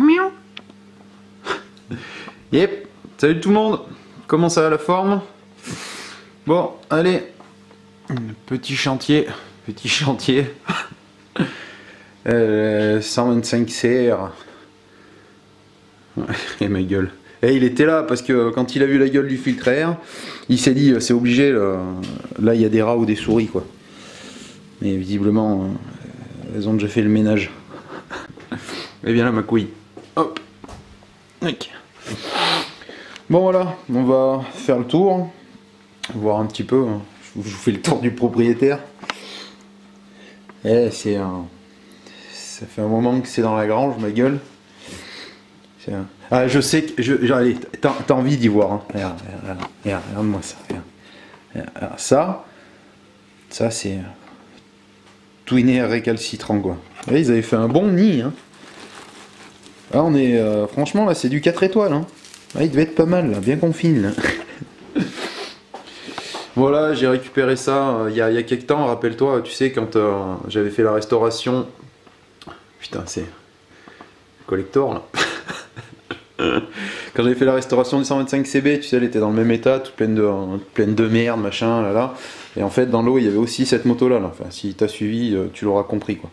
miaou. Yep, salut tout le monde. Comment ça va la forme? Bon, allez. Petit chantier. 125 CR. Et ma gueule. Et il était là parce que quand il a vu la gueule du filtre à air, il s'est dit c'est obligé, là il y a des rats ou des souris quoi. Mais visiblement, elles ont déjà fait le ménage. Et bien là ma couille. Hop. Ok. Bon voilà, on va faire le tour. Voir un petit peu. Je vous fais le tour du propriétaire. Et c'est un... Ça fait un moment que c'est dans la grange, ma gueule. Ah, je sais que... Allez, t'as envie d'y voir. Hein. Regarde-moi ça. Regarde, ça c'est... Twinner récalcitrant, quoi. Et ils avaient fait un bon nid. Hein. Là, on est... franchement, là, c'est du 4 étoiles. Hein. Là, il devait être pas mal, là, bien confine. Là. Voilà, j'ai récupéré ça il y a quelques temps. Rappelle-toi, tu sais, quand j'avais fait la restauration... Putain, c'est... collector, là. Quand j'avais fait la restauration du 125 CB, tu sais, elle était dans le même état, toute pleine de merde, machin, là. Et en fait, dans l'eau, il y avait aussi cette moto-là. Enfin, si t'as suivi, tu l'auras compris, quoi.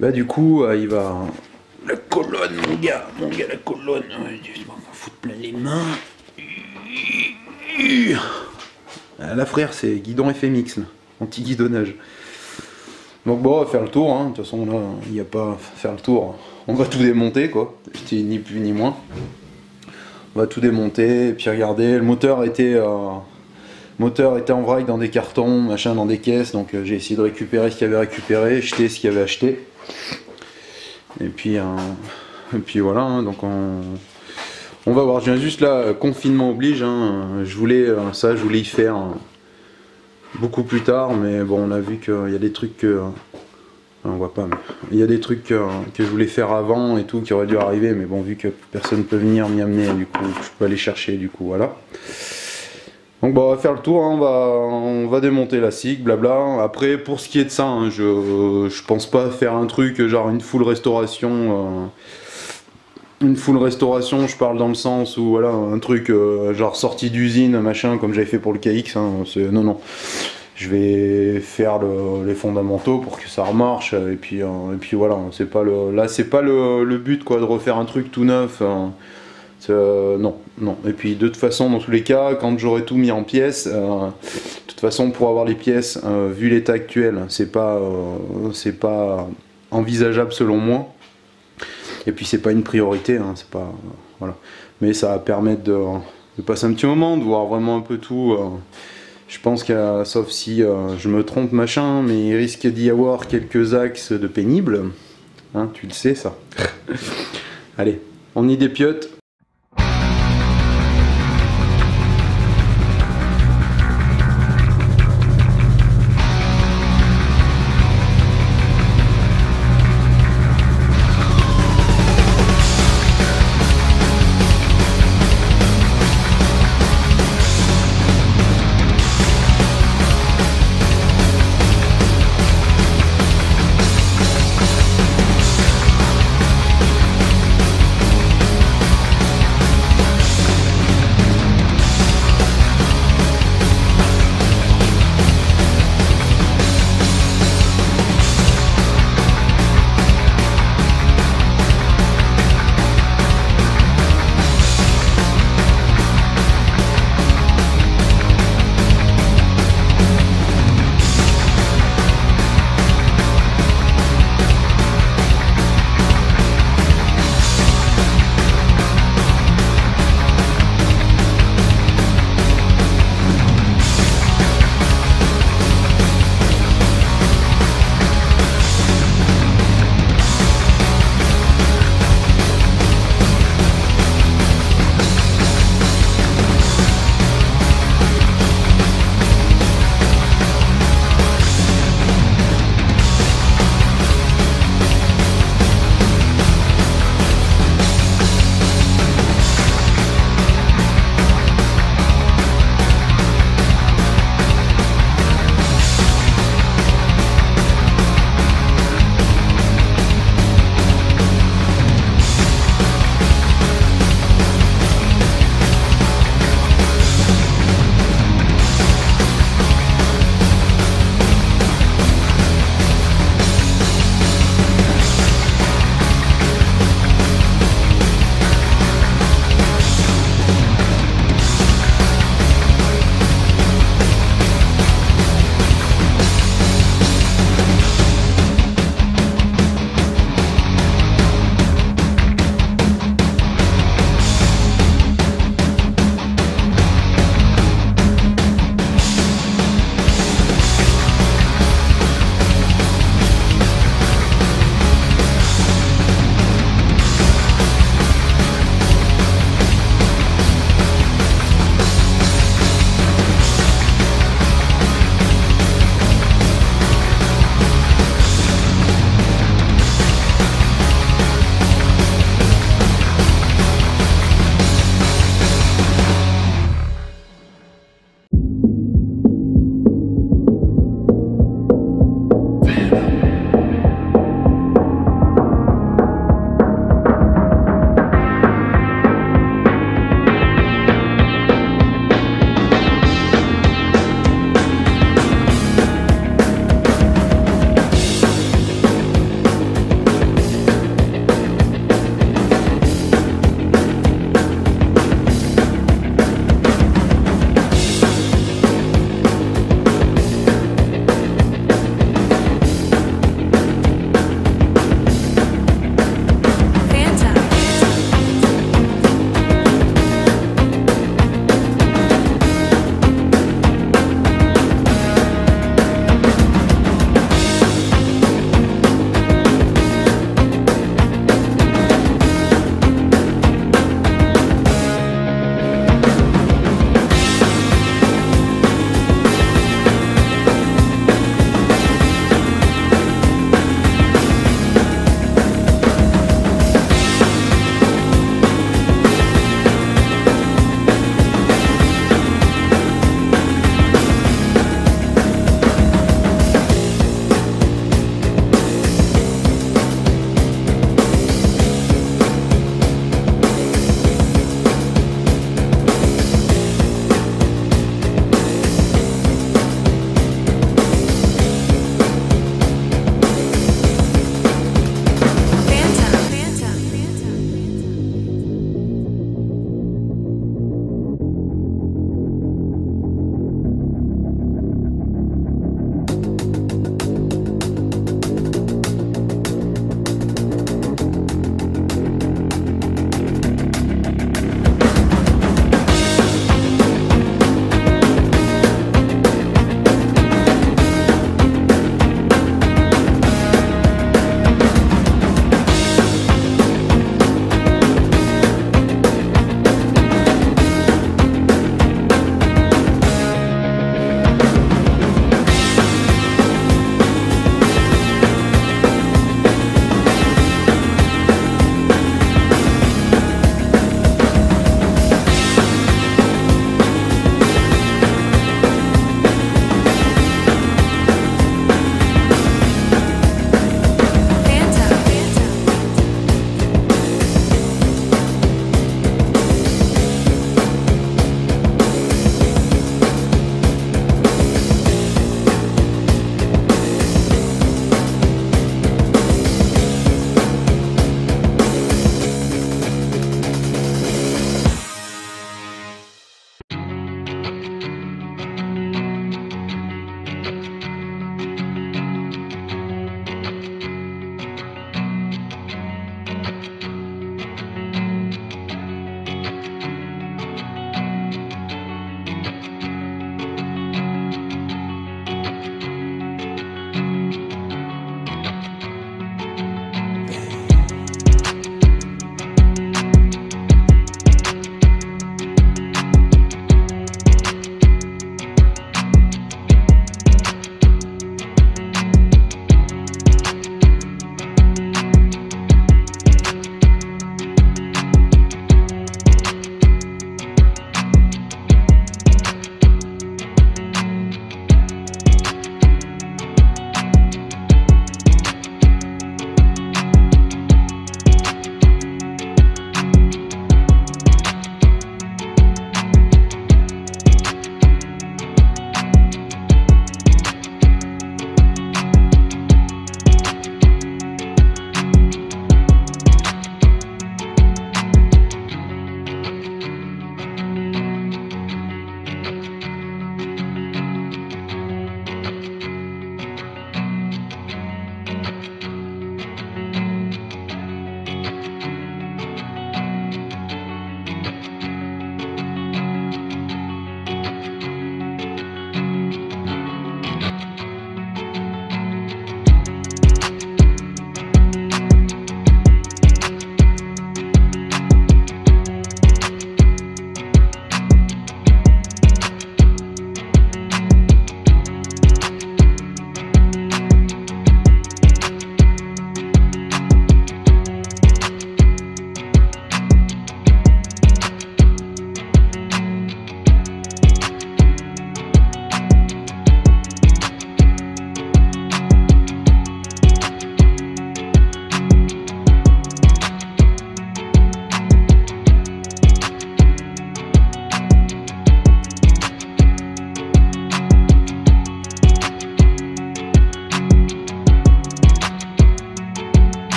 Bah, du coup, il va... La colonne, mon gars, la colonne. On va foutre plein les mains. Là, frère, c'est guidon FMX, là. Anti-guidonnage. Donc bon, on va faire le tour, hein. De toute façon là, il n'y a pas à faire le tour, on va tout démonter quoi, c'était ni plus ni moins. On va tout démonter, et puis regardez, le moteur était en vrac dans des cartons, machin, dans des caisses, donc j'ai essayé de récupérer ce qu'il y avait récupéré, jeter ce qu'il y avait acheté. Et puis voilà, hein, donc on va voir, je viens juste là, confinement oblige, hein, je voulais y faire... beaucoup plus tard, mais bon, on a vu qu'il y a des trucs que... on voit pas, mais... il y a des trucs que je voulais faire avant et tout, qui auraient dû arriver, mais bon, vu que personne ne peut venir m'y amener, du coup, je peux aller chercher, du coup, voilà. Donc bon, on va faire le tour, hein, on va démonter la SIG, blabla. Après, pour ce qui est de ça, hein, je pense pas faire un truc, genre une full restauration... Une full restauration, je parle dans le sens où voilà, un truc genre sortie d'usine, machin, comme j'avais fait pour le KX, hein, non. Je vais faire les fondamentaux pour que ça remarche, et puis voilà, c'est pas le but quoi, de refaire un truc tout neuf, non. Et puis de toute façon, dans tous les cas, quand j'aurai tout mis en pièces, de toute façon pour avoir les pièces, vu l'état actuel, c'est pas envisageable selon moi. Et puis c'est pas une priorité, hein, c'est pas... voilà. Mais ça va permettre de passer un petit moment, de voir vraiment un peu tout. Je pense que, sauf si je me trompe machin, mais il risque d'y avoir quelques axes de pénibles. Hein, tu le sais ça. Allez, on y dépiote.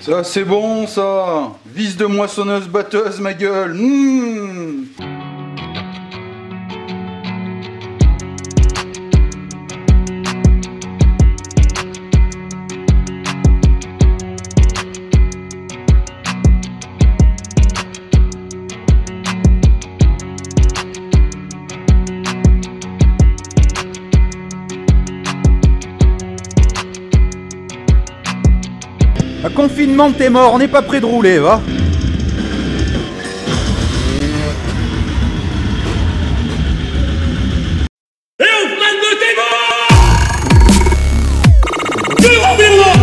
Ça c'est bon ça. Vis de moissonneuse batteuse ma gueule. À confinement, t'es mort, on n'est pas prêt de rouler, va. Et on freine de tes morts! Tu reviendras!